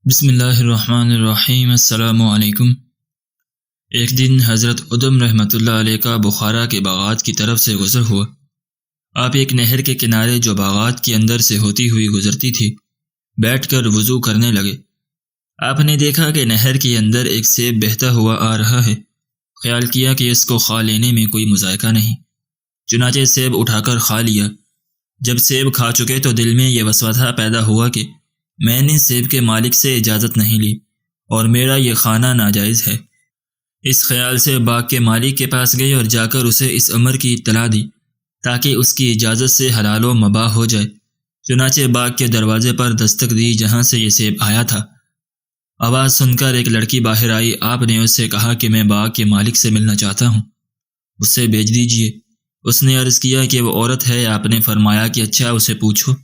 بسم اللہ الرحمن الرحیم۔ السلام علیکم۔ ایک دن حضرت ادم رحمۃ اللہ علیہ کا بخارا کے باغات کی طرف سے گزر ہوا۔ آپ ایک نہر کے کنارے جو باغات کے اندر سے ہوتی ہوئی گزرتی تھی بیٹھ کر وضو کرنے لگے۔ آپ نے دیکھا کہ نہر کے اندر ایک سیب بہتا ہوا آ رہا ہے۔ خیال کیا کہ اس کو کھا لینے میں کوئی مذائقہ نہیں، چنانچہ سیب اٹھا کر کھا لیا۔ جب سیب کھا چکے تو دل میں یہ وسوسہ پیدا ہوا کہ میں نے سیب کے مالک سے اجازت نہیں لی اور میرا یہ کھانا ناجائز ہے۔ اس خیال سے باغ کے مالک کے پاس گئی اور جا کر اسے اس امر کی اطلاع دی تاکہ اس کی اجازت سے حلال و مباح ہو جائے۔ چنانچہ باغ کے دروازے پر دستک دی جہاں سے یہ سیب آیا تھا۔ آواز سن کر ایک لڑکی باہر آئی۔ آپ نے اس سے کہا کہ میں باغ کے مالک سے ملنا چاہتا ہوں، اس سے بھیج دیجیے۔ اس نے عرض کیا کہ وہ عورت ہے۔ آپ نے فرمایا کہ اچھا اسے پوچھو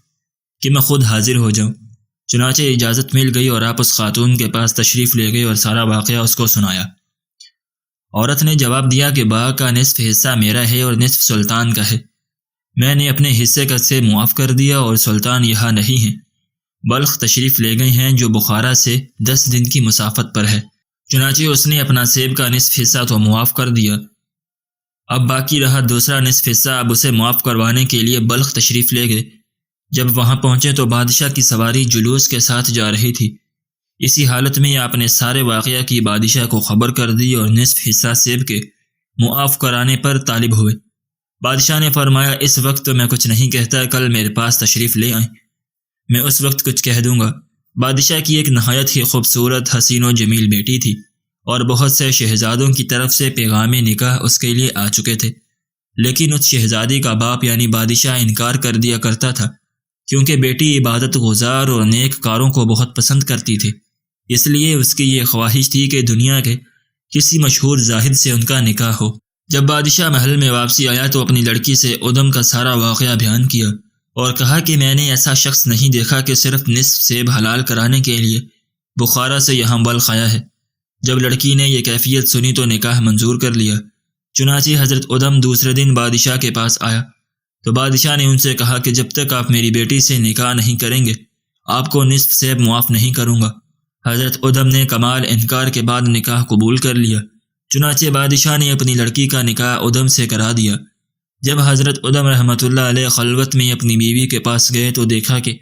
کہ میں خود حاضر ہو جاؤں۔ چنانچہ اجازت مل گئی اور آپ اس خاتون کے پاس تشریف لے گئے اور سارا واقعہ اس کو سنایا۔ عورت نے جواب دیا کہ باغ کا نصف حصہ میرا ہے اور نصف سلطان کا ہے۔ میں نے اپنے حصے کا سے معاف کر دیا اور سلطان یہاں نہیں ہیں، بلخ تشریف لے گئے ہیں جو بخارا سے 10 دن کی مسافت پر ہے۔ چنانچہ اس نے اپنا سیب کا نصف حصہ تو معاف کر دیا، اب باقی رہا دوسرا نصف حصہ۔ اب اسے معاف کروانے کے لیے بلخ تشریف لے گئے۔ جب وہاں پہنچے تو بادشاہ کی سواری جلوس کے ساتھ جا رہی تھی۔ اسی حالت میں آپ نے سارے واقعہ کی بادشاہ کو خبر کر دی اور نصف حصہ سیب کے معاف کرانے پر طالب ہوئے۔ بادشاہ نے فرمایا اس وقت تو میں کچھ نہیں کہتا، کل میرے پاس تشریف لے آئیں، میں اس وقت کچھ کہہ دوں گا۔ بادشاہ کی ایک نہایت ہی خوبصورت حسین و جمیل بیٹی تھی اور بہت سے شہزادوں کی طرف سے پیغام نکاح اس کے لیے آ چکے تھے، لیکن اس شہزادی کا باپ یعنی بادشاہ انکار کر دیا کرتا تھا کیونکہ بیٹی عبادت گزار اور نیک کاروں کو بہت پسند کرتی تھی۔ اس لیے اس کی یہ خواہش تھی کہ دنیا کے کسی مشہور زاہد سے ان کا نکاح ہو۔ جب بادشاہ محل میں واپسی آیا تو اپنی لڑکی سے ادم کا سارا واقعہ بیان کیا اور کہا کہ میں نے ایسا شخص نہیں دیکھا کہ صرف نصف سیب حلال کرانے کے لیے بخارا سے یہاں بلخ آیا ہے۔ جب لڑکی نے یہ کیفیت سنی تو نکاح منظور کر لیا۔ چنانچہ حضرت ادم دوسرے دن بادشاہ کے پاس آیا تو بادشاہ نے ان سے کہا کہ جب تک آپ میری بیٹی سے نکاح نہیں کریں گے آپ کو نصف سیب معاف نہیں کروں گا۔ حضرت ادم نے کمال انکار کے بعد نکاح قبول کر لیا۔ چنانچہ بادشاہ نے اپنی لڑکی کا نکاح ادم سے کرا دیا۔ جب حضرت ادم رحمۃ اللہ علیہ خلوت میں اپنی بیوی کے پاس گئے تو دیکھا کہ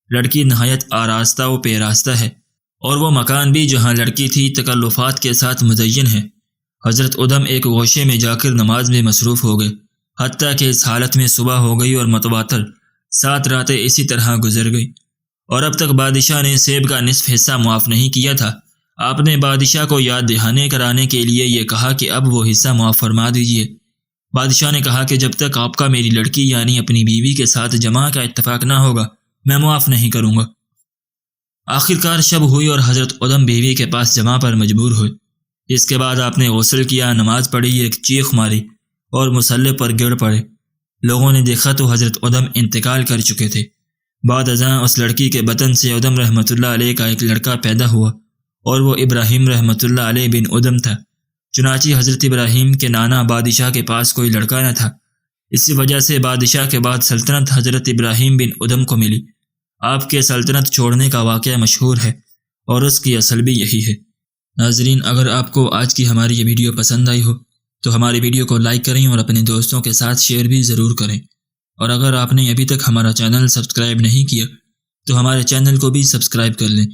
لڑکی نہایت آراستہ و پیراستہ ہے اور وہ مکان بھی جہاں لڑکی تھی تکلفات کے ساتھ مزین ہے۔ حضرت ادم ایک گوشے میں جا کر نماز میں مصروف ہو گئے، حتیٰ کہ اس حالت میں صبح ہو گئی اور متواتر 7 راتیں اسی طرح گزر گئی اور اب تک بادشاہ نے سیب کا نصف حصہ معاف نہیں کیا تھا۔ آپ نے بادشاہ کو یاد دہانی کرانے کے لیے یہ کہا کہ اب وہ حصہ معاف فرما دیجیے۔ بادشاہ نے کہا کہ جب تک آپ کا میری لڑکی یعنی اپنی بیوی کے ساتھ جمع کا اتفاق نہ ہوگا میں معاف نہیں کروں گا۔ آخرکار شب ہوئی اور حضرت ادم بیوی کے پاس جمع پر مجبور ہوئے۔ اس کے بعد آپ نے غسل کیا، نماز پڑھی، ایک چیخ ماری اور مصلی پر گر پڑے۔ لوگوں نے دیکھا تو حضرت ادم انتقال کر چکے تھے۔ بعد ازاں اس لڑکی کے بطن سے ادم رحمۃ اللہ علیہ کا ایک لڑکا پیدا ہوا اور وہ ابراہیم رحمۃ اللہ علیہ بن ادم تھا۔ چنانچہ حضرت ابراہیم کے نانا بادشاہ کے پاس کوئی لڑکا نہ تھا، اسی وجہ سے بادشاہ کے بعد سلطنت حضرت ابراہیم بن ادم کو ملی۔ آپ کے سلطنت چھوڑنے کا واقعہ مشہور ہے اور اس کی اصل بھی یہی ہے۔ ناظرین، اگر آپ کو آج کی ہماری یہ ویڈیو پسند آئی ہو تو ہماری ویڈیو کو لائک کریں اور اپنے دوستوں کے ساتھ شیئر بھی ضرور کریں، اور اگر آپ نے ابھی تک ہمارا چینل سبسکرائب نہیں کیا تو ہمارے چینل کو بھی سبسکرائب کر لیں۔